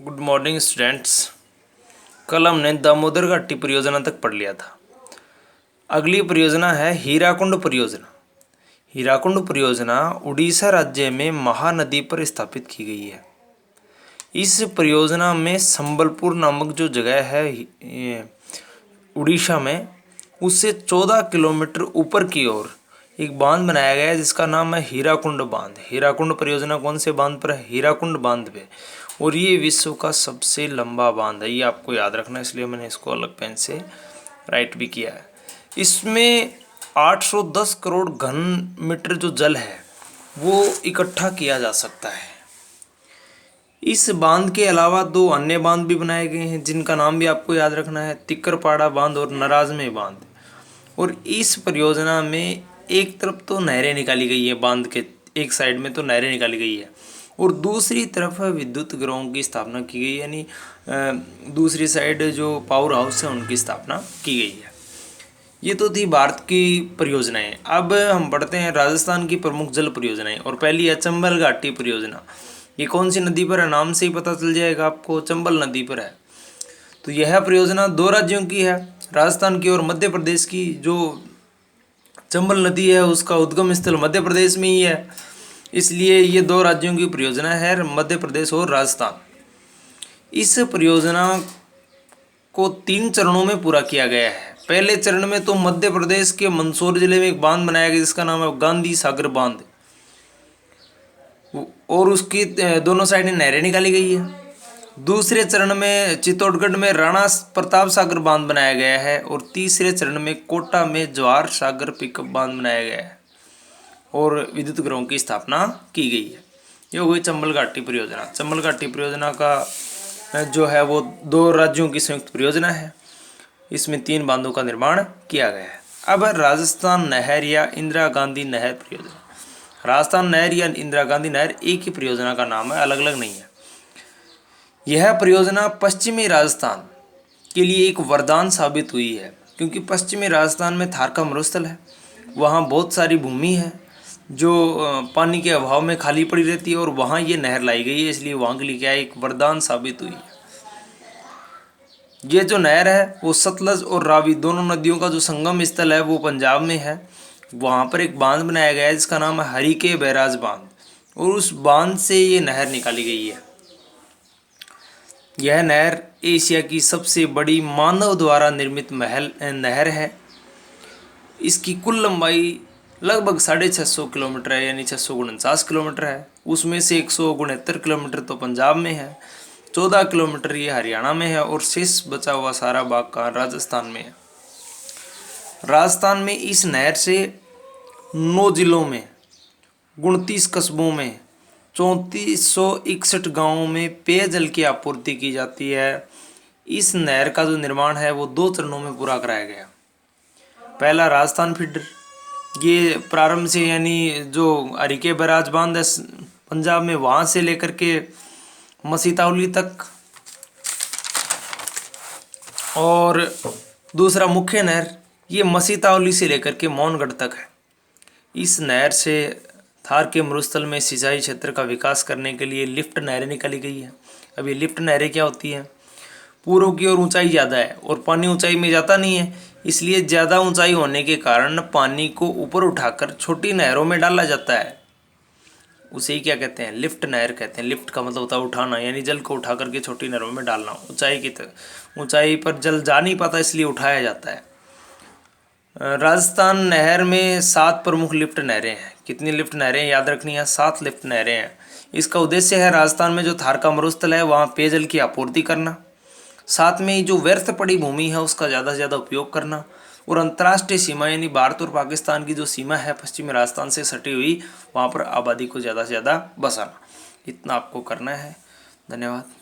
Good morning students. कल हमने दामोदर घाटी परियोजना तक पढ़ लिया था। अगली परियोजना है हीराकुंड परियोजना। हीराकुंड परियोजना उड़ीसा राज्य में महानदी पर स्थापित की गई है। इस परियोजना में संबलपुर नामक जो जगह है उड़ीसा में, उससे 14 किलोमीटर ऊपर की ओर एक बांध बनाया गया है जिसका नाम है हीराकुंड बांध। हीराकुंड परियोजना कौन से बांध पर है? हीराकुंड बांध पे। और ये विश्व का सबसे लंबा बांध है, ये आपको याद रखना है, इसलिए मैंने इसको अलग पेन से राइट भी किया है। इसमें 810 करोड़ घन मीटर जो जल है वो इकट्ठा किया जा सकता है। इस बांध के अलावा दो अन्य बांध भी बनाए गए हैं जिनका नाम भी आपको याद रखना है, तिक्करपाड़ा बांध और नराजमे बांध। और इस परियोजना में एक तरफ तो नहरें निकाली गई है, बांध के एक साइड में तो नहरें निकाली गई है और दूसरी तरफ विद्युत गृहों की स्थापना की गई, यानी दूसरी साइड जो पावर हाउस है उनकी स्थापना की गई है। ये तो थी भारत की परियोजनाएं। अब हम पढ़ते हैं राजस्थान की प्रमुख जल परियोजनाएं। और पहली है चंबल घाटी परियोजना। ये कौन सी नदी पर है? नाम से ही पता चल जाएगा आपको, चंबल नदी पर है। तो यह परियोजना दो राज्यों की है, राजस्थान की और मध्य प्रदेश की। जो चंबल नदी है उसका उद्गम स्थल मध्य प्रदेश में ही है, इसलिए ये दो राज्यों की परियोजना है, मध्य प्रदेश और राजस्थान। इस परियोजना को 3 चरणों में पूरा किया गया है। पहले चरण में तो मध्य प्रदेश के मंदसौर जिले में एक बांध बनाया गया जिसका नाम है गांधी सागर बांध, और उसकी दोनों साइड नहरें निकाली गई है। दूसरे चरण में चित्तौड़गढ़ में राणा प्रताप सागर बांध बनाया गया है और तीसरे चरण में कोटा में जवाहर सागर पिकअप बांध बनाया गया है और विद्युत गृहों की स्थापना की गई है। ये हुई चंबल घाटी परियोजना। चंबल घाटी परियोजना का जो है वो दो राज्यों की संयुक्त परियोजना है। इसमें 3 बांधों का निर्माण किया गया है। अब राजस्थान नहर या इंदिरा गांधी नहर परियोजना। राजस्थान नहर या इंदिरा गांधी नहर एक ही परियोजना का नाम है, अलग अलग नहीं है। यह परियोजना पश्चिमी राजस्थान के लिए एक वरदान साबित हुई है, क्योंकि पश्चिमी राजस्थान में थार का मरुस्थल है, वहाँ बहुत सारी भूमि है जो पानी के अभाव में खाली पड़ी रहती है और वहाँ ये नहर लाई गई है, इसलिए वहाँ के लिए क्या है, एक वरदान साबित हुई है। ये जो नहर है वो सतलज और रावी दोनों नदियों का जो संगम स्थल है वो पंजाब में है। वहाँ पर एक बांध बनाया गया है जिसका नाम है हरिके बैराज बांध, और उस बांध से ये नहर निकाली गई है। यह नहर एशिया की सबसे बड़ी मानव द्वारा निर्मित नहर है। इसकी कुल लंबाई लगभग 650 किलोमीटर है, यानी 649 किलोमीटर है। उसमें से 169 किलोमीटर तो पंजाब में है, 14 किलोमीटर ये हरियाणा में है और शेष बचा हुआ सारा भाग का राजस्थान में है। राजस्थान में इस नहर से 9 जिलों में 29 कस्बों में 3461 गांवों में पेयजल की आपूर्ति की जाती है। इस नहर का जो निर्माण है वो 2 चरणों में पूरा कराया गया। पहला राजस्थान फीडर, ये प्रारंभ से यानी जो हरिके बैराज बांध है पंजाब में, वहाँ से लेकर के मसीतावली तक, और दूसरा मुख्य नहर ये मसीतावली से लेकर के मौनगढ़ तक है। इस नहर से थार के मरुस्थल में सिंचाई क्षेत्र का विकास करने के लिए लिफ्ट नहरें निकाली गई है। अब ये लिफ्ट नहरें क्या होती हैं? पूर्व की ओर ऊंचाई ज़्यादा है और पानी ऊंचाई में जाता नहीं है, इसलिए ज़्यादा ऊंचाई होने के कारण पानी को ऊपर उठाकर छोटी नहरों में डाला जाता है। उसे ही क्या कहते हैं? लिफ्ट नहर कहते हैं। लिफ्ट का मतलब होता है उठाना, यानी जल को उठा करके छोटी नहरों में डालना। ऊंचाई पर जल जा नहीं पाता इसलिए उठाया जाता है। राजस्थान नहर में 7 प्रमुख लिफ्ट नहरें हैं। कितनी लिफ्ट नहरें याद रखनी है? 7 लिफ्ट नहरें हैं। इसका उद्देश्य है राजस्थान में जो थार का मरुस्थल है वहाँ पेयजल की आपूर्ति करना, साथ में जो व्यर्थ पड़ी भूमि है उसका ज़्यादा से ज़्यादा उपयोग करना, और अंतर्राष्ट्रीय सीमा यानी भारत और पाकिस्तान की जो सीमा है पश्चिमी राजस्थान से सटी हुई, वहाँ पर आबादी को ज़्यादा से ज़्यादा बसाना। इतना आपको करना है। धन्यवाद।